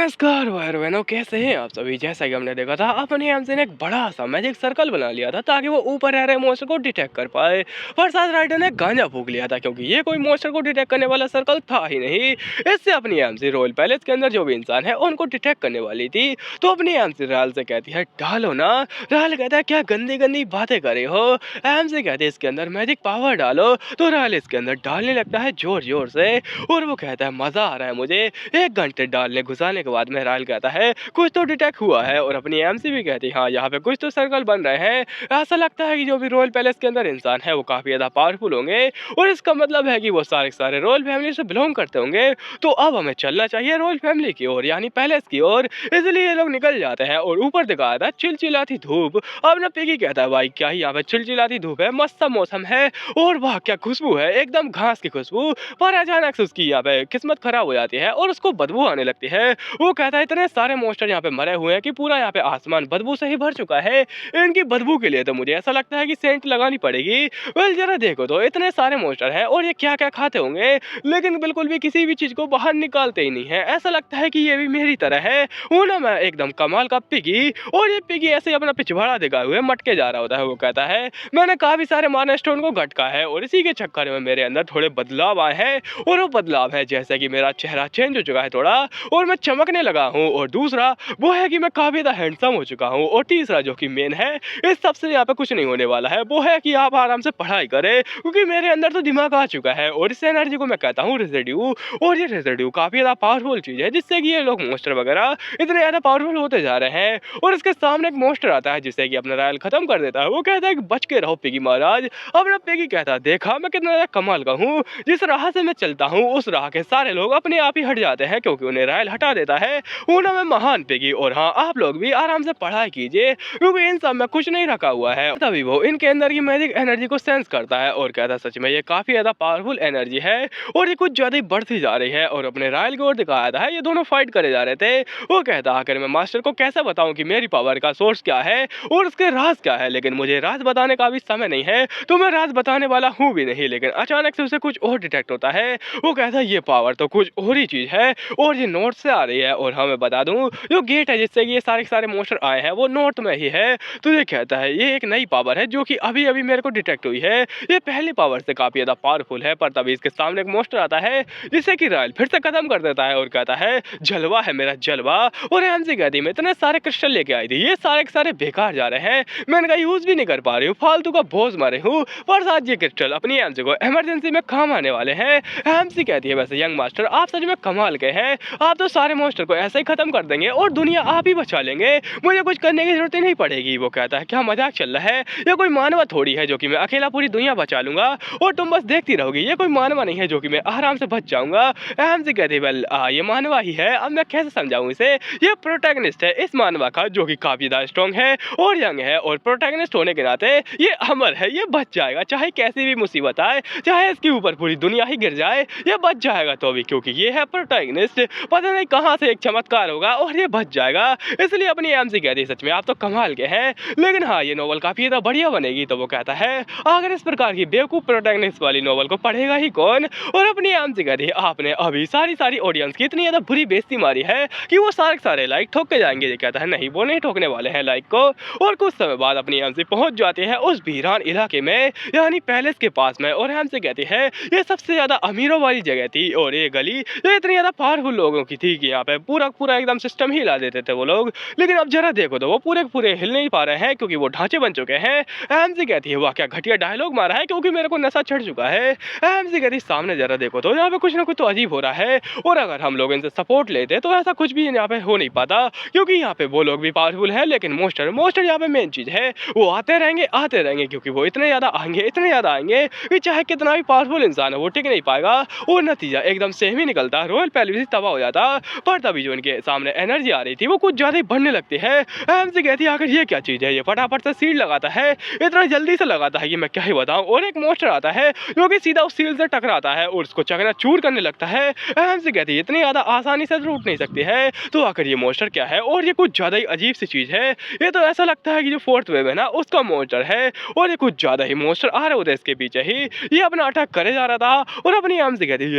नमस्कार भाई बहनों, कैसे हैं आप सभी। जैसा कि हमने देखा था अपने हमसे ने एक बड़ा सा मैजिक सर्कल बना लिया था ताकि वो ऊपर रह रहे मॉन्स्टर को डिटेक्ट कर पाए। पर साथ राइडर ने गांजा फूक लिया था क्योंकि ये कोई मॉन्स्टर को डिटेक्ट करने वाला सर्कल था ही नहीं। इससे अपनी एमसी रॉयल पैलेस के अंदर जो भी इंसान है उनको डिटेक्ट करने वाली थी। तो अपनी एमसी राल से कहती है डालो ना। राल कहता है क्या गंदी गंदी बातें करे हो। एमसी कहती है इसके अंदर मैजिक पावर डालो। तो राल इसके अंदर डालने लगता है जोर जोर से और वो कहता है मजा आ रहा है मुझे। 1 घंटे डालने घुसाने के बाद में रायल कहता है कुछ तो डिटेक्ट हुआ है और अपनी एमसी भी कहती है हाँ यहाँ पे कुछ तो सर्कल बन रहे हैं। ऐसा लगता है कि जो भी रॉयल पैलेस के अंदर इंसान है वो काफी ज्यादा पावरफुल होंगे और इसका मतलब है कि वो सारे सारे रॉयल फैमिली से बिलोंग करते होंगे। तो अब हमें चलना चाहिए रॉयल फैमिली की ओर यानी पैलेस की ओर। इसलिए ये लोग निकल जाते हैं और ऊपर दिखाया था चिलचिलाती धूप। अब ना पिगी कहता है भाई क्या ही यहाँ पे चिलचिलाती धूप है, मस्त सा मौसम है और वाह क्या खुशबू है, एकदम घास की खुशबू। पर अचानक से उसकी यहाँ पे किस्मत खराब हो जाती है और उसको बदबू आने लगती है। वो कहता है इतने सारे मॉन्स्टर यहाँ पे मरे हुए हैं कि पूरा यहाँ पे आसमान बदबू से ही भर चुका है। इनकी बदबू के लिए तो मुझे ऐसा लगता है कि सेंट लगानी पड़ेगी। वेल जरा देखो तो इतने सारे मॉन्स्टर हैं और ये क्या क्या खाते होंगे लेकिन बिल्कुल भी किसी भी चीज को बाहर निकालते ही नहीं है। ऐसा लगता है कि ये भी मेरी तरह है। वो ना मैं एकदम कमाल का पिगी और ये पिगी ऐसे ही अपना पिछवाड़ा दिखाए हुए मटके जा रहा होता है। वो कहता है मैंने काफी सारे माना स्टोन को घटका है और इसी के चक्कर में मेरे अंदर थोड़े बदलाव आए हैं और वो बदलाव है जैसे कि मेरा चेहरा चेंज हो चुका है थोड़ा और मैं चमकने लगा हूँ और दूसरा वो है कि मैं काफी ज्यादा हैंडसम हो चुका हूँ और तीसरा जो कि मेन है इस सबसे यहाँ पे कुछ नहीं होने वाला है वो है कि आप आराम से पढ़ाई करें क्योंकि मेरे अंदर तो दिमाग आ चुका है और इस एनर्जी को मैं कहता हूँ रेजिड्यू। और ये रेजिड्यू काफी ज्यादा पावरफुल चीज है जिससे कि ये लोग मॉन्स्टर वगैरह इतने ज्यादा पावरफुल होते जा रहे हैं। और इसके सामने एक मॉन्स्टर आता है जिससे कि अपना रायल खत्म कर देता है। वो कहता है कि बच के रहो पिगी महाराज। अपना पिगी कहता है देखा मैं कितना ज्यादा कमाल का हूँ, जिस राह से मैं चलता हूँ उस राह के सारे लोग अपने आप ही हट जाते हैं क्योंकि उन्हें रायल हटा देता है। वो ना मैं महान पिगी और हाँ आप लोग भी आराम से पढ़ाई कीजिए क्योंकि इन सब में कुछ नहीं रखा हुआ है। तभी वो इनके अंदर की मैजिक एनर्जी को सेंस करता है और कहता है सच में ये काफी ज्यादा पावरफुल एनर्जी है और ये कुछ ज्यादा ही बढ़ती जा रही है। और अपने रायल की ओर दिखाया था ये दोनों फाइट करे जा रहे थे। वो कहता आखिर मैं मास्टर को कैसे बताऊं कि मेरी पावर का सोर्स क्या है और उसके राज क्या है, लेकिन मुझे राज बताने का भी समय नहीं है तो मैं राज बताने वाला हूँ भी नहीं। लेकिन अचानक से उसे कुछ और डिटेक्ट होता है। वो कहता है ये पावर तो कुछ और ही चीज है और ये नॉर्थ से आ रही है और हाँ मैं बता दूं जो गेट है जिससे कि ये सारे सारे मॉन्स्टर आए हैं वो नॉर्थ में ही है। तो ये कहता है ये एक नई पावर है जो कि अभी अभी मेरे को डिटेक्ट हुई है। ये पहली पावर से काफी ज्यादा पावरफुल है। पर तभी इसके सामने एक मॉन्स्टर आता है जिससे कि रायल फिर से खत्म कर देता है और कहता है जलवा है मेरा जलवा। और एमसी कहती मैं इतने सारे क्रिस्टल लेके आई थी ये सारे के सारे बेकार जा रहे हैं, मैं इनका यूज भी नहीं कर पा रही हूँ, फालतू का बोझ मारे हूँ। पर साथ ये क्रिस्टल अपनी एमसी को इमरजेंसी में काम आने वाले हैं। एमसी कहती है वैसे यंग मास्टर आप सच में कमाल के हैं, आप तो सारे मॉन्स्टर को ऐसे ही खत्म कर देंगे और दुनिया आप ही बचा लेंगे, मुझे कुछ करने की जरूरत ही नहीं पड़ेगी। वो कहता है क्या मजाक चल रहा है, ये कोई मानवा थोड़ी है जो कि मैं अकेला पूरी दुनिया बचा लूंगा और तुम बस देखती रहोगी, ये कोई मानवा नहीं है जो कि मैं आराम से बच जाऊंगा। एमसी कहती है वेल ये मानवा ही है, अब मैं कैसे समझाऊं इसे, ये प्रोटैगनिस्ट है इस मानवा का जो कि काफी ज्यादा स्ट्रॉन्ग है और यंग है और प्रोटैगनिस्ट होने के नाते ये अमर है, ये बच जाएगा चाहे कैसी भी मुसीबत आए, चाहे इसके ऊपर पूरी दुनिया ही गिर जाए ये बच जाएगा तो भी क्योंकि ये है प्रोटैगनिस्ट। पता नहीं कहां से एक चमत्कार होगा और ये बच जाएगा। इसलिए अपनी एमसी कहती है सच में आप तो कमाल के हैं, लेकिन हाँ ये नोवेल काफी ज्यादा बढ़िया बनेगी। तो वो कहता है अगर इस प्रकार की बेवकूफ प्रोटैगनिस्ट वाली नोवेल को पढ़ेगा ही कौन। और अपनी एमसी कहती है आपने अभी सारी ऑडियंस की इतनी ज्यादा बुरी बेइज्जती मारी है कि वो सारे लाइक ठोक के जाएंगे। ये कहता है नहीं वो नहीं ठोकने वाले हैं लाइक को। और कुछ समय बाद अपनी एमसी पहुंच जाती है उस वीरान इलाके में यानी पैलेस के पास में और एमसी कहती है ये सबसे ज्यादा अमीरों वाली जगह थी और ये गली ये इतनी ज्यादा पावरफुल लोगों की थी कि यहाँ पे पूरा एकदम सिस्टम ही हिला देते थे वो लोग। लेकिन अब जरा देखो तो वो पूरे हिल नहीं पा रहे हैं क्योंकि वो ढांचे बन चुके हैं। एमसी कहती है वाह क्या घटिया डायलॉग मारा है क्योंकि मेरे को नशा चढ़ चुका है। एमसी कहती है सामने जरा देखो तो यहाँ पे कुछ ना कुछ तो अजीब हो रहा है और अगर हम लोग इनसे सपोर्ट लेते तो ऐसा कुछ भी यहाँ पे हो नहीं पाता क्योंकि यहाँ पे वो लोग भी पावरफुल है लेकिन मॉन्स्टर यहाँ पे मेन चीज है, वो आते रहेंगे क्योंकि वो इतने ज्यादा आएंगे कि चाहे कितना भी पावरफुल इंसान है वो टिक नहीं पाएगा और नतीजा एकदम सेम ही निकलता, रॉयल पैलेस ही तबाह हो जाता। पर तभी जो इनके सामने एनर्जी आ रही थी वो कुछ ज्यादा ही बढ़ने लगती है। एमसी कहती है आखिर ये क्या चीज है, ये फटाफट से सील लगाता है, इतना जल्दी से लगाता है कि मैं क्या ही बताऊं। और एक मॉन्स्टर आता है जो कि सीधा उस सील से टकराता है और उसको चकनाचूर करने लगता है। एमसी कहती है इतनी ज्यादा आसानी से टूट नहीं सकती है। तो आखिर ये मॉन्स्टर क्या है और ये कुछ ज्यादा ही अजीब सी चीज है, ये तो ऐसा लगता है कि जो फोर्थ वेव है ना उसका मॉन्स्टर है और ये कुछ ज्यादा ही मॉन्स्टर आ रहे होते हैं इसके पीछे ही, ये अपना अटैक करे जा रहा था। और अपनी एमसी कहती है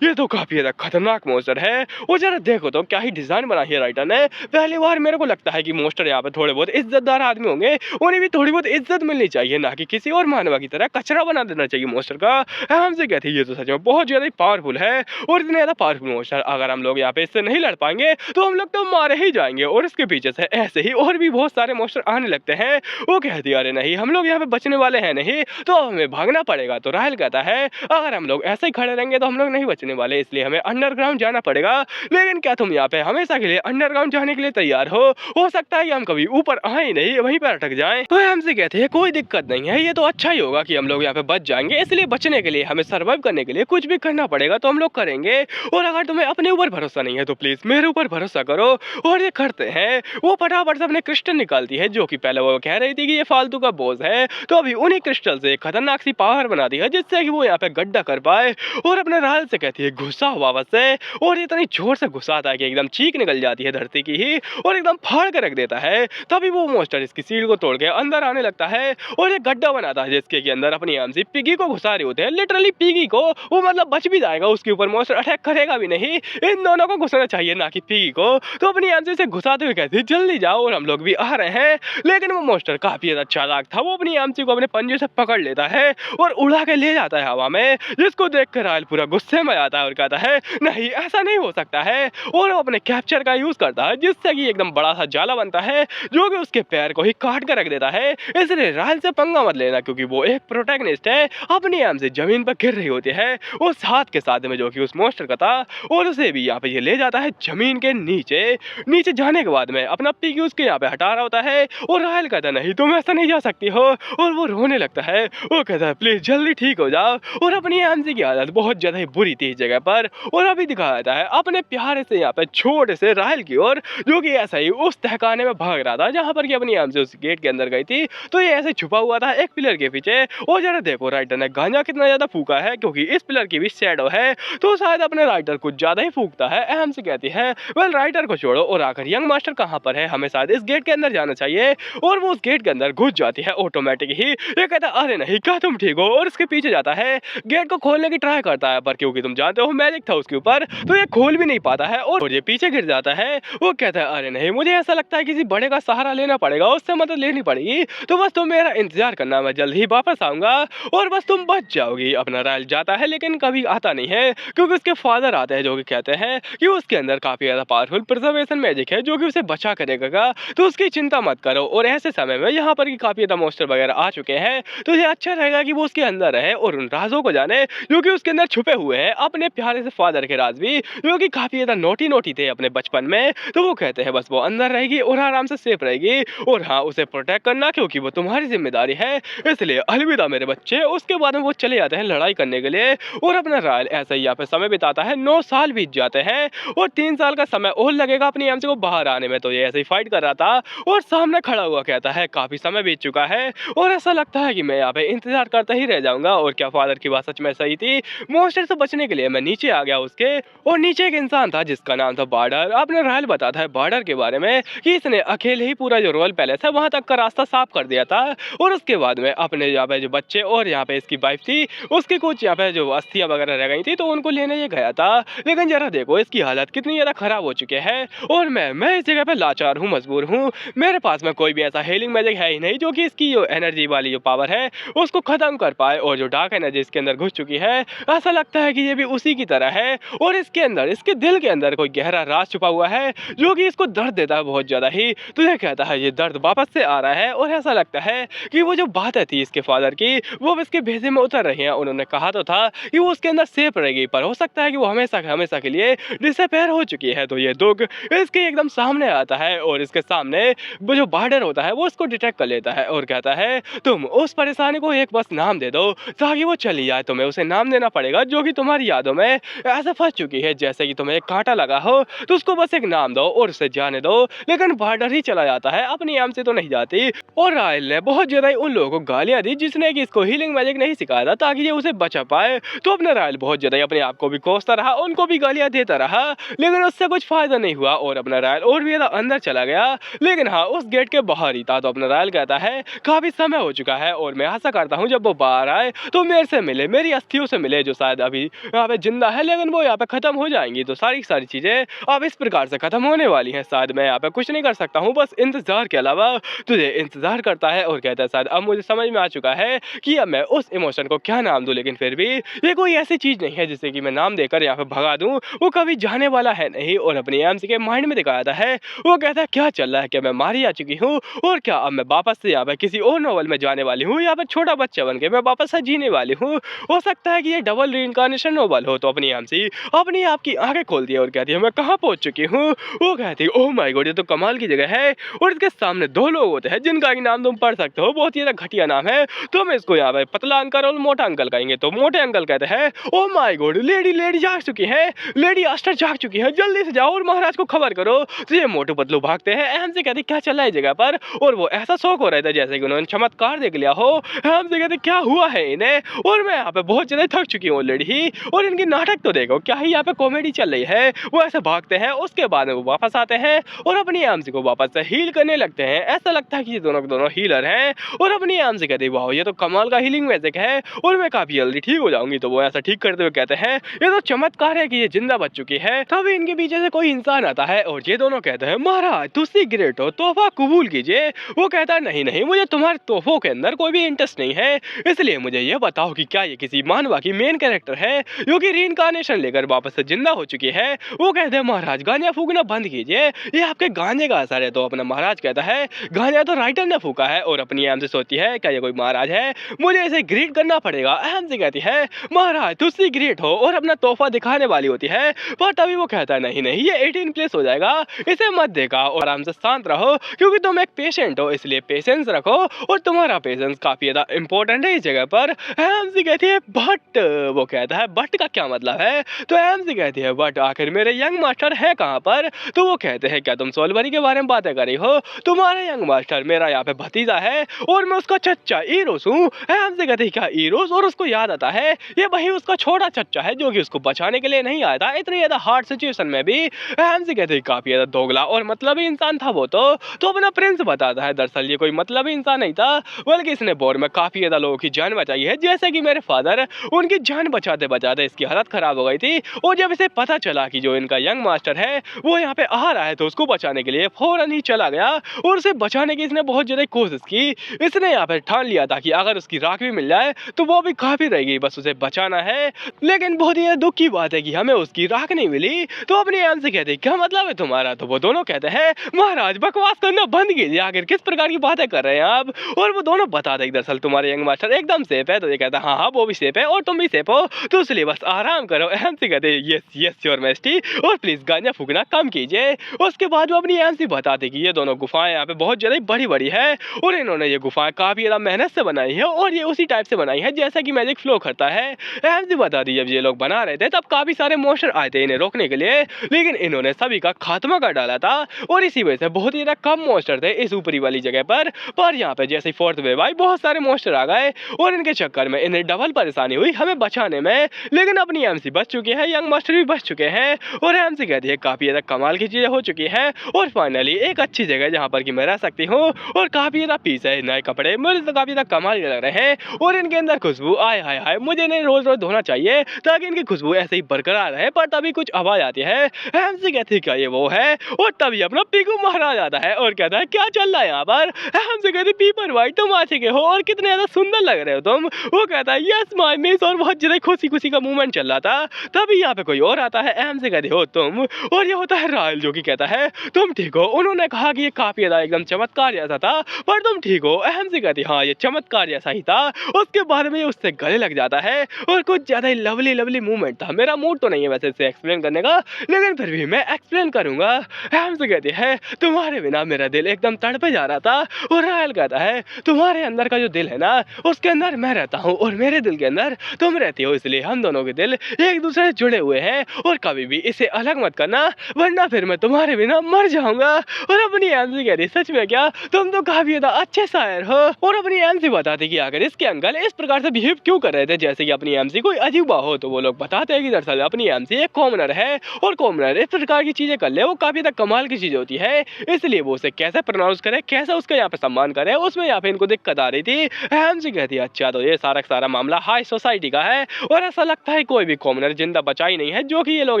ये तो काफी ज्यादा खतरनाक मॉन्स्टर है और जरा देखो देखो तो क्या ही डिजाइन बनाई है राइटर ने। पहली बार मेरे को लगता है कि मोस्टर यहाँ पे थोड़े बहुत इज्जतदार आदमी होंगे, उन्हें भी थोड़ी बहुत इज्जत मिलनी चाहिए, ना कि किसी और मानवा की तरह कचरा बना देना चाहिए मोस्टर का। हमसे कहते हैं ये तो सच में बहुत ज्यादा पावरफुल है, और इतने ज्यादा पावरफुल मोस्टर अगर हम लोग यहाँ पे इससे नहीं लड़ पाएंगे तो हम लोग तो मारे ही जाएंगे। और इसके पीछे से ऐसे ही और भी बहुत सारे मोस्टर आने लगते हैं। वो कहती है अरे नहीं, हम लोग यहाँ पे बचने वाले हैं नहीं, तो हमें भागना पड़ेगा। तो राहल कहता है अगर हम लोग ऐसे ही खड़े रहेंगे तो हम लोग नहीं बचने वाले, इसलिए हमें अंडरग्राउंड जाना पड़ेगा। लेकिन क्या तुम यहाँ पे हमेशा के लिए अंडरग्राउंड जाने के लिए तैयार हो सकता है कि हम कभी ऊपर आए नहीं, वहीं पर अटक जाएं। तो हमसे कहते हैं कोई दिक्कत नहीं है, ये तो अच्छा ही होगा कि हम लोग यहाँ पे बच जाएंगे, इसलिए बचने के लिए हमें सर्वाइव करने के लिए कुछ भी करना पड़ेगा तो हम लोग करेंगे। और अगर तुम्हें अपने ऊपर भरोसा नहीं है तो प्लीज मेरे ऊपर भरोसा करो। और ये करते हैं, वो फटाफट से अपने क्रिस्टल निकालती है, जो कि पहले वो कह रही थी कि ये फालतू का बोझ है, तो अभी उन्हीं क्रिस्टल से खतरनाक सी पावर बना दी है जिससे कि वो यहाँ पे गड्ढा कर पाए। और अपने राहल से कहती है घुसा वापस से, और इतनी जोर से घुसाता है कि एकदम चीख निकल जाती है धरती की ही, और एकदम फाड़ के रख देता है। तभी वो मोस्टर इसकी सीढ़ी को तोड़ के अंदर आने लगता है और एक गड्ढा बनाता है जिसके के अंदर अपनी आम से पिगी को घुसा रहे होते हैं, लिटरली पिगी को। वो मतलब बच भी जाएगा, उसके ऊपर मोस्टर अटैक करेगा भी नहीं, इन दोनों को घुसना चाहिए ना कि पिगी को। तो अपनी आम से घुसाते हुए कहती है जल्दी जाओ और हम लोग भी आ रहे हैं। लेकिन वो मोस्टर काफी ज्यादा चालाक था, वो अपनी आमची को अपने पंजे से पकड़ लेता है और उड़ा के ले जाता है हवा में, जिसको देखकर राहल पूरा गुस्से में आता है और कहता है नहीं ऐसा नहीं हो सकता है। और वो अपने कैप्चर का यूज करता है जिससे कि एकदम बड़ा सा जाला बनता है जो कि उसके पैर को ही काट कर रख देता है। इसलिए राहल से पंगा मत लेना, क्योंकि वो एक प्रोटैगनिस्ट है, अपनी आम से जमीन पर गिर रही होती है उस हाथ के साथ में जो कि उस मोस्टर का था, और उसे भी यहाँ पे ये ले जाता है जमीन के नीचे। नीचे जाने के बाद में अपना पिग उसके यहाँ पे हटा रहा होता है और राहल कहता है नहीं तुम ऐसा नहीं जा सकती हो, और वो रोने लगता है। वो कहता है प्लीज जल्दी ठीक हो जाओ। और अपनी आमसी की हालत बहुत ज्यादा ही बुरी थी इस जगह पर, और अभी दिखाया जाता है अपने प्यारे से यहाँ पे छोटे से राहल की ओर, जो कि ऐसा ही उस तहखाने में भाग रहा था जहाँ पर कि अपनी आमसी उस गेट के अंदर गई थी। तो ये ऐसे छुपा हुआ था एक पिलर के पीछे। और जरा देखो राइटर ने गांजा कितना ज्यादा फूका है, क्योंकि इस पिलर की भी शैडो है, तो शायद अपने राइटर कुछ ज्यादा ही फूकता है। अहम से कहती है वेल राइटर को छोड़ो और आखिर यंग मास्टर कहाँ पर है, हमें शायद इस गेट के अंदर जाना चाहिए। और वो उस गेट के अंदर घुस जाती है ऑटोमेटिक ही। ये कहता है अरे नहीं क्या तुम ठीक हो, और उसके पीछे जाता है, गेट को खोलने की ट्राई करता है, पर क्योंकि तुम जानते हो मैजिक था उसके ऊपर तो ये खोल भी नहीं पाता है और ये पीछे गिर जाता है। वो कहता है अरे नहीं मुझे ऐसा लगता है किसी बड़े का सहारा लेना पड़ेगा, उससे मदद लेनी पड़ेगी, तो बस तुम मेरा इंतजार करना, मैं जल्द ही वापस आऊंगा और बस तुम बच जाओगी। अपना राहल जाता है लेकिन कभी आता नहीं है, क्योंकि उसके फादर आते हैं जो कि कहते हैं कि उसके अंदर काफी ज्यादा पावरफुल प्रिजर्वेशन मैजिक है जो कि उसे बचा करेगा, तो उसकी चिंता मत करो। और ऐसे समय में यहाँ पर काफी ज्यादा मोस्टर वगैरह आ चुके हैं, तो ये अच्छा रहेगा कि वो उसके अंदर रहे और उन राजों को जाने जो कि उसके अंदर छुपे हुए हैं, अपने प्यारे से फादर के राज भी, जो कि काफी ज्यादा नोटी थे अपने बचपन में। तो वो कहते हैं बस वो अंदर रहेगी और आराम से सेफ रहेगी, और हाँ उसे प्रोटेक्ट करना क्योंकि वो तुम्हारी जिम्मेदारी है, इसलिए अलविदा मेरे बच्चे। उसके बाद में वो चले जाते हैं लड़ाई करने के लिए, और अपना राहल ऐसा ही यहाँ पे समय बिताता है। 9 साल बीत जाते हैं और 3 साल का समय और लगेगा अपनी एम से को बाहर आने में। तो ये ऐसे ही फाइट कर रहा था और सामने खड़ा हुआ कहता है काफी समय बीत चुका है और ऐसा लगता है कि मैं यहाँ पे इंतजार करता ही रह जाऊंगा। और क्या फादर की बात सच में सही थी, मोस्टर से बचने के लिए मैं नीचे आ गया उसके, और नीचे एक इंसान था जिसका नाम था बार्डर। आपने राहल बताता है बार्डर के बारे में कि इसने अकेले ही पूरा जो रॉयल पैलेस है वहां तक का रास्ता साफ कर दिया था, और उसके बाद में अपने यहाँ पे जो बच्चे और यहाँ पे इसकी वाइफ थी उसकी कुछ यहाँ पे जो अस्थियां वगैरह रह गई थी तो उनको लेने ये गया था। लेकिन जरा देखो इसकी हालत कितनी ज्यादा खराब हो चुकी है, और मैं इस जगह पे लाचार हूँ, मजबूर हूँ। मेरे पास में कोई भी ऐसा हीलिंग मैजिक है ही नहीं जो कि इसकी जो एनर्जी वाली जो पावर है उसको खत्म कर पाए, और जो डार्क एनर्जी इसके अंदर घुस चुकी है ऐसा लगता है कि ये भी उसी की तरह है, और इसके अंदर इसके दिल के अंदर कोई गहरा राज छुपा हुआ है जो कि इसको दर्द देता है बहुत ज्यादा ही। तो ये कहता है ये दर्द वापस से आ रहा है, और ऐसा लगता है कि वो जो बातें थी इसके फादर की वो अब इसके भेजे में उतर रही हैं। उन्होंने कहा तो था कि वो उसके अंदर सेफ रहेगी, पर हो सकता है कि वो हमेशा के लिए डिसअपेयर हो चुकी है। तो ये दुख इसके एकदम सामने आता है, और इसके सामने वो जो बार्डर होता है वो उसको डिटेक्ट कर लेता है और कहता है तुम उस परेशानी को एक बस नाम दे दो ताकि वो चली जाए। तुम्हें उसे नाम देना पड़ेगा जो कि तुम्हारी यादों में ऐसे फंस चुकी है, जैसे कि तुम्हें एक कांटा लगा हो, तो उसको बस एक नाम दो और उसे जाने दो। लेकिन बार्डर ही चला जाता है, अपनी आम से तो नहीं जाती। और राहल ने बहुत ज्यादा उन लोगों को गालियां दी जिसने कि इसको हीलिंग मैजिक नहीं सिखाया था ताकि ये उसे बचा पाए। तो अपने राहल बहुत ज्यादा अपने आप को भी कोसता रहा, उनको भी गालियां देता रहा, लेकिन उससे कुछ फायदा नहीं हुआ और अपना राहल और भी ज्यादा अंदर चला गया। लेकिन हाँ उस गेट के बाहर ही था। तो अपना राहल कहता है काफी समय हो चुका है और मैं आशा करता हूँ जब वो बाहर आए तो मेरे से मिले, मेरी अस्थियों से मिले जो शायद अभी यहाँ पे जिंदा है लेकिन वो यहाँ पे खत्म हो जाएंगी। तो सारी सारी चीजें अब इस प्रकार से खत्म होने वाली हैं। शायद मैं यहाँ पे कुछ नहीं कर सकता हूँ, बस इंतजार के अलावा तुझे इंतजार करता है। और कहता है शायद अब मुझे समझ में आ चुका है कि अब मैं उस इमोशन को क्या नाम दूं, लेकिन फिर भी ये कोई ऐसी चीज नहीं है जिसे कि मैं नाम देकर यहाँ पे भगा दूं। वो कभी जाने वाला है नहीं। और अपनी एमसी के माइंड में दिखाया है, वो कहता है क्या चल रहा है, क्या मैं मारी आ चुकी हूँ और क्या अब मैं वापस से यहाँ पे किसी और नॉवल में जाने वाली हूँ, यहाँ पे छोटा बच्चा बन के मैं वापस से जीने वाली हूँ। हो सकता है कि ये डबल रीइंकार्नेशन नॉवल हो। तो अपनी एमसी अपनी आपकी आंखें खोलती है और कहती है मैं कहाँ पहुंच चुकी हूँ। वो कहती है ओह माय गॉड, ये तो कमाल की जगह है। और इसके सामने दो लोग होते हैं जिनका नाम तुम पढ़ सकते हो, बहुत ही ज्यादा घटिया नाम है। तो हम इसको यहाँ पे पतला अंकल और मोटा अंकल कहेंगे। तो मोटे अंकल कहते हैं ओह माय गॉड, लेडी जाग चुकी है, लेडी आस्टर जाग चुकी है, जल्दी से जाओ और महाराज को खबर करो। तो ये मोटू पतलू भागते हैं। एमसी कहते क्या चल रहा है जगह पर, और वो ऐसा शौक हो रहा था जैसे कि उन्होंने चमत्कार देख लिया हो। एमसी कहते क्या हुआ है इन्हें, और मैं यहाँ पे बहुत ज्यादा थक चुकी हूँ ऑलरेडी ही, और इनकी नाटक तो देखो क्या ही यहाँ पे कॉमेडी चल रही है। वो ऐसे भागते हैं, उसके बाद वो वापस आते हैं और अपनी एमसी को वापस से हील करने लगते हैं। ऐसा लगता है कि ये दोनों के दोनों हीलर हैं। और अपनी एमसी कहते वाह ये तो कमाल का हीलिंग मैजिक है और मैं काफी जल्दी ठीक हो जाऊंगी। तो वो ऐसा ठीक करते हुए कहते हैं ये तो चमत्कार है कि ये जिंदा बच चुकी है। तभी इनके पीछे से कोई इंसान आता है और ये दोनों कहते हैं महाराज तुसी ग्रेट हो, तोहफा कबूल कीजिए। वो कहता है नहीं मुझे तुम्हारे तोहफों के अंदर कोई भी इंटरेस्ट नहीं है, इसलिए मुझे ये बताओ कि क्या ये किसी मानवा की मेन कैरेक्टर है जो कि रीइंकार्नेशन लेकर वापस से जिंदा हो चुकी है। वो कहते हैं महाराज गांजा फूकना बंद कीजिए, ये आपके गांजे का असर है। तो अपना महाराज कहता है गांजा तो राइटर ने फूका है। और अपनी एम से सोचती है क्या ये कोई महाराज है, मुझे इसे ग्रीट करना पड़ेगा। एम से कहती है महाराज तुसी ग्रेट हो और अपना तोहफा दिखाने वाली होती है, पर तभी वो कहता है नहीं ये 18+ हो जाएगा, इसे मत देखा और आराम से शांत रहो क्योंकि तुम एक पेशेंट हो, इसलिए पेशेंस रखो और तुम्हारा पेशेंस काफी ज्यादा इंपॉर्टेंट है इस जगह पर। एमसी कहती है बट, वो कहता है बट का क्या मतलब है। तो एमसी कहती है बट आखिर मेरे यंग मास्टर है कहाँ पर। तो वो कहते हैं क्या तुम सोलबरी के बारे में बातें कर रही हो, तुम्हारा यंग मास्टर मेरा यहाँ पे भतीजा है और मैं उसका चच्चा ईरोस हूँ। एमसी कहती है क्या ईरोस, और उसको याद आता है ये वही उसका छोटा चच्चा है जो कि उसको बचाने के लिए नहीं आया था इतनी ज्यादा हार्ड सिचुएशन में भी। एमसी कहते हैं काफी ज्यादा दोगला और मतलबी इंसान था वो। तो अपना प्रिंस बताता है दरअसल ये कोई मतलबी इंसान नहीं था, बल्कि इसने वॉर में काफी ज्यादा लोगों की जान बचाई है, जैसे कि मेरे फादर, उनकी जान बचाते बचाते इसकी हालत खराब हो गई थी। और जब इसे पता चला कि जो इनका यंग मास्टर है वो यहाँ पे आ रहा है तो उसको बचाने के लिए फौरन ही चला गया और उसे बचाने की इसने बहुत ज्यादा कोशिश की। इसने यहाँ पे ठान लिया था कि अगर उसकी राख भी मिल जाए तो वो भी काफी रहेगी, बस उसे बचाना है। लेकिन बहुत ही दुख की बात है कि हमें उसकी राख नहीं मिली। तो अपने एम से कहते क्या मतलब है तुम्हारा। तो वो दोनों कहते हैं महाराज बकवास करना बंद कीजिए, आखिर किस प्रकार की बातें कर रहे हैं आप। और वो दोनों बता दे दरअसल तुम्हारे यंग मास्टर एकदम सेफ है। तो ये कहता है हाँ वो भी सेफ है और तुम भी सेफ हो, तो इसलिए बस आराम करो। एमसी कहते हैं यस योर मैजेस्टी, और प्लीज गांजा फूकना कम कीजिए। उसके बाद वो अपनी एमसी बताते कि ये दोनों गुफाएं यहाँ पे बहुत ज्यादा बड़ी बड़ी है और इन्होंने ये गुफाएं काफी ज्यादा मेहनत से बनाई है और ये उसी टाइप से बनाई है जैसा कि मैजिक फ्लो करता है। एमसी बता दी जब ये लोग बना रहे थे तब काफी सारे मॉन्स्टर आए थे इन्हें रोकने के लिए, लेकिन इन्होंने सभी का खात्मा कर डाला था और इसी वजह से बहुत ही ज्यादा कम मॉन्स्टर थे इस ऊपरी वाली जगह पर यहाँ पे जैसे फोर्थ वेव आई बहुत सारे मॉन्स्टर आ गए और इनके चक्कर में इन्हें डबल परेशानी हुई हमें बचाने में। लेकिन अपनी एमसी बच चुकी है, यंग मास्टर भी बच चुके हैं और एमसी कहती है काफी ज्यादा कमाल की चीजें हो चुकी है और फाइनली एक अच्छी जगह जहाँ पर कि मैं रह सकती हूँ और काफी ज्यादा पीस है, नए कपड़े मुझे तो काफी ज्यादा कमाल लग रहे हैं और इनके अंदर खुशबू आय हाय हाय, मुझे इन्हें रोज रोज धोना चाहिए ताकि इनकी खुशबू ऐसे ही बरकरार रहे। पर तभी कुछ आवाज आती है, एमसी कहती है क्या ये वो है, और तभी अपना पीकू महाराज आता है और कहता है क्या चल रहा है यहाँ पर। एमसी कहती पीपर भाई तुम आ चुके हो और कितने ज्यादा सुंदर लग रहे हो तुम। वो कहता है यस माय मिस, और बहुत ज्यादा खुशी खुशी का मूवमेंट चल रहा था। तभी यहाँ पे कोई और आता है, एमसी कहती हो तुम, और ये होता है रायल जो कि कहता है तुम ठीक हो। उन्होंने कहा कि ये काफी ज्यादा एकदम चमत्कार जैसा था पर तुम ठीक हो। एमसी कहती हाँ ये चमत्कार जैसा ही था। उसके बाद में उससे गले लग जाता है और कुछ ज्यादा ही लवली लवली मूवमेंट था। मेरा मूड तो नहीं है वैसे इसे एक्सप्लेन करने का, लेकिन फिर भी मैं एक्सप्लेन करूंगा। एमसी कहती है तुम्हारे बिना मेरा दिल एकदम तड़पे जा रहा था, और रायल कहता है तुम्हारे अंदर का जो दिल है ना उसके अंदर मैं रहता हूँ और मेरे दिल के अंदर तुम रहती हो, इसलिए हम दोनों के दिल एक दूसरे से जुड़े हुए हैं और कभी भी इसे अलग मत करना वरना फिर मैं तुम्हारे बिना मर जाऊंगा। और अपनी एमसी कहती सच में क्या, तुम तो काफी ज्यादा अच्छे शायर हो। और अपनी एमसी बताती कि अगर इसके अंकल इस प्रकार से बिहेव क्यों कर रहे थे जैसे कि अपनी एमसी कोई अजूबा हो, तो वो लोग बताते हैं कि दरअसल अपनी एमसी एक कॉमनर है और कॉमनर इस प्रकार की चीजें कर ले वो काफी ज्यादा कमाल की चीज होती है, इसलिए वो उसे कैसे प्रोनाउंस करे, कैसे उसका यहाँ पे सम्मान करे, उसमें यहाँ पे इनको दिक्कत आ रही थी। एमसी कहती है अच्छा तो ये सारा मामला हाई सोसाइटी का है और ऐसा लगता है कोई भी कॉमनर जिंदा बचा ही नहीं है जो कि ये लोग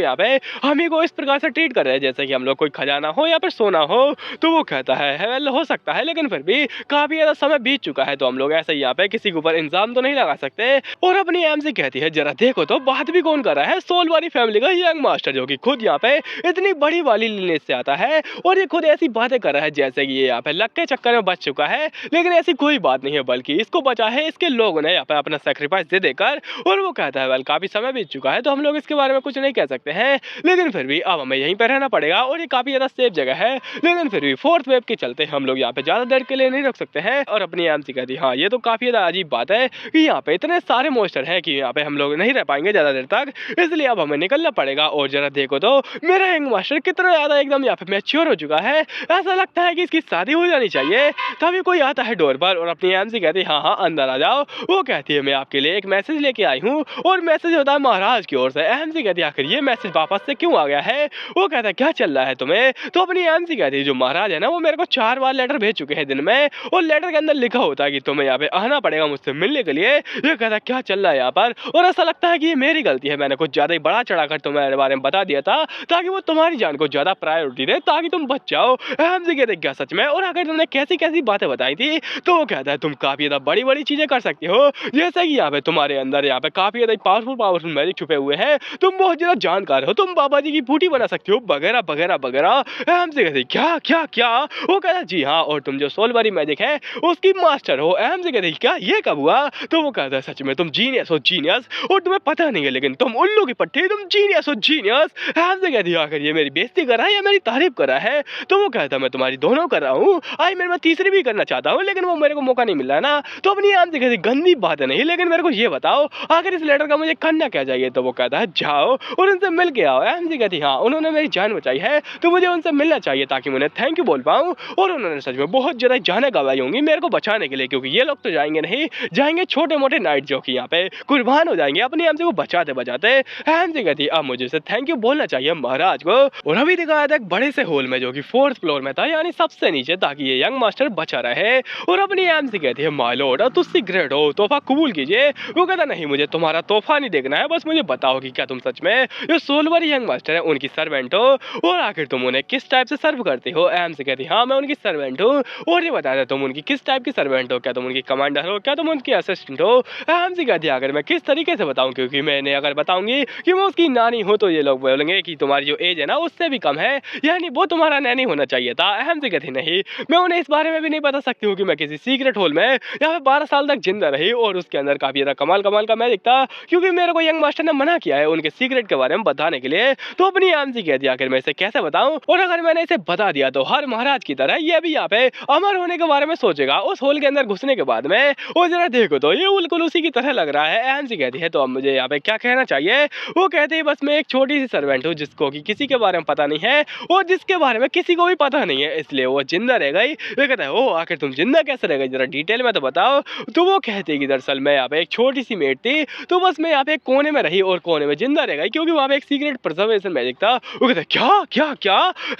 यहाँ पे है हम ही को इस प्रकार से ट्रीट कर रहे हैं जैसे कि हम लोग कोई खजाना हो या फिर सोना हो। तो वो कहता है वेल हो सकता है, लेकिन फिर भी काफी ज्यादा समय बीत चुका है तो हम लोग ऐसे ही यहाँ पे किसी के ऊपर इंजाम तो नहीं लगा सकते। और अपनी एमसी कहती है जरा देखो तो बात भी कौन कर रहा है, सोल वाली फैमिली का यंग मास्टर जो कि खुद यहाँ पे इतनी बड़ी वाली लिनेज से आता है और ये खुद ऐसी बातें कर रहा है जैसे कि ये यहाँ पे लक के चक्कर में बच चुका है। लेकिन ऐसी कोई बात नहीं है, बल्कि इसको बचा है इसके लोगों ने यहाँ पे अपना सेक्रीफाइस दे देकर। और वो कहता है वेल काफी समय बीत चुका है तो हम लोग इसके बारे में कुछ नहीं कह सकते हैं, लेकिन फिर भी अब हमें यहीं पर रहना पड़ेगा और ये काफी ज्यादा सेफ जगह है। लेकिन फिर भी फोर्थ वेव के चलते हम लोग यहाँ पे ज्यादा देर के लिए नहीं रख सकते हैं। और अपनी एमसी कहती हाँ ये तो काफी ज्यादा अजीब बात है कि यहाँ पे इतने सारे मॉन्स्टर हैं कि यहाँ पे हम लोग नहीं रह पाएंगे ज्यादा देर तक, इसलिए अब हमें निकलना पड़ेगा। और जरा देखो तो मेरा यंग मास्टर कितना ज्यादा एकदम यहाँ पे मैच्योर हो चुका है, ऐसा लगता है कि इसकी शादी हो जानी चाहिए। तभी कोई आता है डोर पर और अपनी एमसी कहती है हाँ हाँ अंदर आ जाओ। वो कहती है मैं आपके लिए एक मैसेज लेके आई हूँ और मैसेज होता है महाराज की ओर से। एमसी कहती है आखिर ये मैसेज वापस से क्यों आ गया है। वो कहता है क्या चल रहा है तुम्हें। तो अपनी एमसी कहती है जो महाराज है ना वो मेरे को 4 बार लेटर भेज चुके हैं दिन में और लेटर के अंदर लिखा होता है कि तुम्हें यहाँ पे आना पड़ेगा मुझसे मिलने के लिए। ये कहता है क्या चल रहा है यहाँ पर, और ऐसा लगता है कि ये मेरी गलती है, मैंने कुछ ज्यादा ही बड़ा चढ़ाकर तुम्हारे बारे में बता दिया था ताकि वो तुम्हारी जान को ज्यादा प्रायोरिटी दे ताकि तुम बच जाओ। एमसी कहते क्या सच में, और अगर तुमने कैसी कैसी बातें बताई थी। तो वो कहता है तुम काफी ज्यादा बड़ी बड़ी चीजें कर सकती हो, जैसे कि यहाँ पे तुम्हारे अंदर यहाँ पे काफी ज्यादा पावरफुल मैजिक छुपे हुए हैं, तुम बहुत ज्यादा जानकार हो, तुम बाबा जी की बूटी बना सकती हो वगैरह वगैरह वगैरह। एमसी कहते क्या क्या क्या। वो कहता जी हाँ, और तुम जो सोल वाली मैजिक है उसकी मास्टर हो। एमसी कहते क्या ये कब हुआ। तो वो कहता है सच में तुम जीनियस हो जीनियस, और तुम्हें पता नहीं है लेकिन तुम उल्लू की पट्टी, तुम जीनियस हो जीनियस। एमसी कहती है आखिर ये मेरी बेइज्जती कर रहा है या मेरी तारीफ कर रहा है। तो वो कहता है मैं तुम्हारी दोनों कर रहा हूँ, आई मैं तीसरी भी करना चाहता हूँ लेकिन वो मेरे को मौका नहीं मिल रहा है ना। तो अपनी एमसी कहती गंदी बात है नहीं, लेकिन मेरे को ये बताओ आखिर इस लेटर का मुझे करना क्या चाहिए। तो वो कहता है जाओ और उनसे मिल के आओ। एमसी कहती हाँ उन्होंने मेरी जान बचाई है तो मुझे उनसे मिलना चाहिए ताकि मैं उन्हें थैंक यू बोल पाऊँ। और उन्होंने सच में बहुत ज्यादा जाने गवाई होंगी मेरे को बचाने के लिए, क्योंकि ये लोग तो जाएंगे नहीं, जाएंगे छोटे मोटे नाइट जो कि यहाँ पे कुर्बान हो जाएंगे अपनी एमसी को बचाते बचाते। एमसी कहती अब मुझे से थैंक यू बोलना चाहिए महाराज को। और अभी दिखाया था एक बड़े से हॉल में जो कि 4th फ्लोर में था, यानी सबसे नीचे, ताकि ये यंग मास्टर बचा रहे। और अपनी एमसी कहती है माय लॉर्ड तुम सीक्रेट हो, तोहफा कबूल कीजिए। वो कहता नहीं मुझे तुम्हारा तोहफा नहीं देखना है, बस मुझे बताओ कि क्या तुम सच में जो सोलवर यंग मास्टर है उनकी सर्वेंट हो, और आखिर तुम उन्हें किस टाइप से सर्व करती हो। एमसी कहती हाँ मैं उनकी सर्वेंट हूँ। और ये बता दे तुम उनकी किस टाइप की सर्वेंट हो, क्या तुम उनकी कमांडर हो, क्या तुम उनकी असिस्टेंट हो। एमसी कहती है अगर मैं किस तरीके से बताऊं, क्योंकि मैंने अगर बताऊंगी कि मैं उसकी नानी हूं तो ये लोग बोलेंगे कि तुम्हारी जो एज है ना उससे भी कम है, यानी वो तुम्हारा नैनी होना चाहिए था। एमसी कहती नहीं मैं उन्हें इस बारे में भी नहीं बता सकती हूँ कि मैं किसी सीक्रेट होल में यहाँ पे 12 साल तक जिंदा रही और उसके अंदर काफी ज्यादा कमाल कमाल का मैजिक था, क्योंकि मेरे को यंग मास्टर ने मना किया है उनके सीक्रेट के बारे में बताने के लिए। तो अपनी एमसी कहती आखिर मैं इसे कैसे बताऊं, और अगर मैंने इसे बता दिया तो हर महाराज की तरह ये भी यहाँ पे अमर होने के बारे में सोचेगा उस होल के अंदर घुसने के बाद में। और जरा देखो तो ये बिल्कुल उसी की तरह लग रहा है। एमसी कहती है तो अब मुझे यहाँ पे क्या कहना चाहिए। वो कहती है बस मैं एक छोटी सी सर्वेंट हूँ जिसको कि किसी के बारे में पता नहीं है और जिसके बारे में किसी को भी पता नहीं है, इसलिए वो जिंदा रह गई। वो कहता है ओ आखिर तुम जिंदा कैसे रह गई, जरा डिटेल में तो बताओ। तो वो कहती है कि दरअसल मैं यहाँ पे एक छोटी सी मेट थी, तो बस मैं यहाँ पे एक कोने में रही और कोने में जिंदा रह गई क्योंकि वहाँ पे एक सीक्रेट प्रिजर्वेशन मैजिक था। वो कहता है क्या क्या क्या।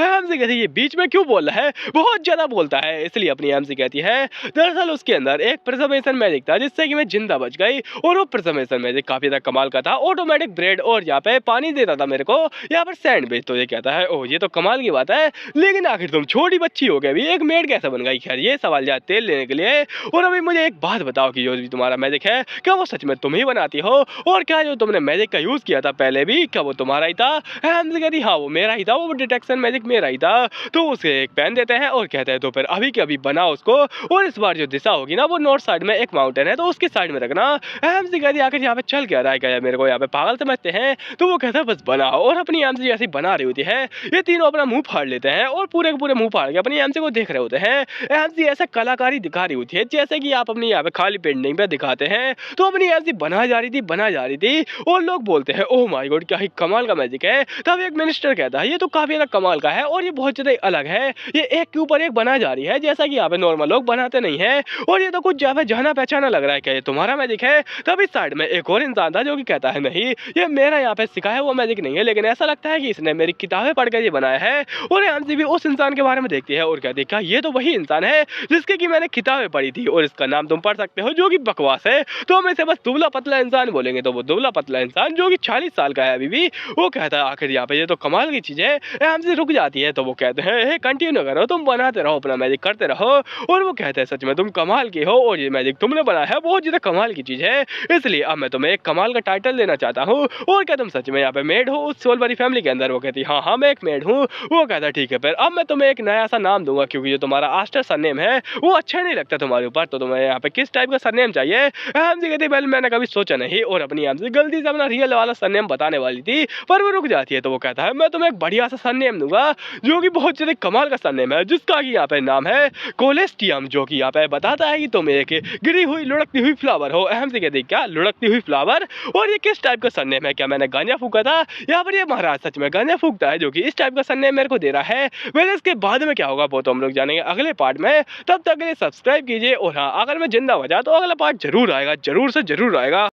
एमसी कहती है ये बीच में क्यों बोल रहा है, बहुत ज्यादा बोलता है। इसलिए अपनी एमसी कहती है दरअसल उसके अंदर एक प्रिजर्वेशन मैजिक था जिससे कि मैं जिंदा बच गई, और वो प्रिजर्वेशन मैजिक काफी ज्यादा कमाल का था। ऑटोमेटिक ब्रेड और यहाँ पे पानी देता था मेरे को, यहाँ पर सैंडविच। तो ये कहता है ओह ये तो कमाल की बात है, लेकिन आखिर तुम छोटी बच्ची हो गई भी एक मेड कैसे बन गई। खैर ये सवाल जाए तेल लेने के लिए। और अभी मुझे एक बात बताओ कि जो भी तुम्हारा मैजिक है क्या वो सच में तुम ही बनाती हो, और क्या जो तुमने मैजिक का यूज किया था पहले भी क्या वो तुम्हारा ही था। एमसी कहती हाँ वो मेरा ही था, वो डिटेक्शन मैजिक मेरा ही था। तो उसे एक पेन देते हैं और कहते हैं तो फिर अभी के अभी बना उसको, और इस बार जो दिशा होगी ना वो नॉर्थ साइड में एक माउंटेन है तो उसकी साइड में रखना। एमसी कहती आखिर यहाँ पे चल क्या रहा है, क्या मेरे को यहाँ पे पागल समझते हैं। तो वो कहता है बस बनाओ, और अपनी एमसी जैसी बना रही होती है ये तीनों अपना मुंह फाड़ लेते हैं और पूरे के पूरे मुंह फाड़ के अपनी एमसी को देख रहे होते हैं। एमसी ऐसा कलाकारी दिखा रही होती है जैसे कि आप अपनी यहाँ पे खाली पेंटिंग पे दिखाते हैं। तो अपनी एमसी बना जा रही थी और लोग बोलते हैं ओह माय गॉड क्या ही कमाल का मैजिक है। तब एक मिनिस्टर कहता है ये तो काफी ज्यादा कमाल का है और ये बहुत ज्यादा अलग है, ये एक के ऊपर एक बना जा रही है जैसा कि यहाँ पे नॉर्मल लोग बनाते नहीं है, और ये तो कुछ जाना पहचाना लग रहा है, क्या ये तुम्हारा मैजिक है। तब इस साइड में एक और इंसान था जो कि कहता है नहीं ये मेरा यहाँ पे सिखाया हुआ मैजिक नहीं है, लेकिन ऐसा लगता है कि इसने मेरी किताबें पढ़कर ये बनाया है। और एमसी भी उस इंसान के बारे में देखती है और कहती है क्या ये तो वही इंसान है जिसके की मैंने किताबें पढ़ी थी और इसका नाम तुम पढ़ सकते हो जो कि बकवास है। तो हम इसे बस दुबला पतला इंसान बोलेंगे, तो वो दुबला पतला इंसान जो कि 40 साल का है अभी भी, वो वो कहता है आखिर यहाँ पे ये तो कमाल की चीज़ है, हमसे रुक जाती है। तो वो कहते हैं हे कंटिन्यू करो, तुम बनाते रहो, अपना मैजिक करते रहो। और वो कहते हैं सच में तुम कमाल के हो और ये मैजिक तुमने बनाया है बहुत ज़्यादा कमाल की चीज़ है, इसलिए अब मैं तुम्हें एक कमाल का टाइटल देना चाहता हूँ। और क्या तुम सच में यहाँ पे मेड हो उस सोलबरी फैमिली के अंदर? वो कहती है हाँ मैं एक मेड हूँ। वो कहता है ठीक है, फिर अब मैं तुम्हें एक नया सा नाम दूंगा, क्योंकि जो तुम्हारा आस्टर सरनेम है वो अच्छा नहीं लगता तुम्हारे ऊपर, तो तुम्हें यहाँ पे किस टाइप का सरनेम चाहिए? हमसे कहती है पहले मैंने कभी सोचा नहीं, और अपनी हमसे गलती से अपना रियल वाला सरनेम बताने वाली थी, पर वो रुक जाती है। तो वो कहता है मैं तुम्हें एक बढ़िया सा सरनेम दूंगा जो कि बहुत ज़्यादा कमाल का सरनेम है, जिसका कि यहाँ पे नाम है कोलेस्टियम, जो कि यहाँ पे बताता है कि तुम एक गिरी हुई लुढ़कती हुई फ्लावर हो। अहम से कहती क्या लुढ़कती हुई फ्लावर, और ये किस टाइप का सरनेम है? क्या मैंने गांजा फूका था या फिर ये महाराज सच में गांजा फूकता है जो कि इस टाइप का सरनेम मेरे को दे रहा है? वैसे इसके बाद में क्या होगा वो तो हम लोग जानेंगे अगले पार्ट में। तब तक के लिए सब्सक्राइब कीजिए, और हाँ अगर मैं जिंदा बचा तो अगला पार्ट जरूर आएगा, जरूर से जरूर आएगा।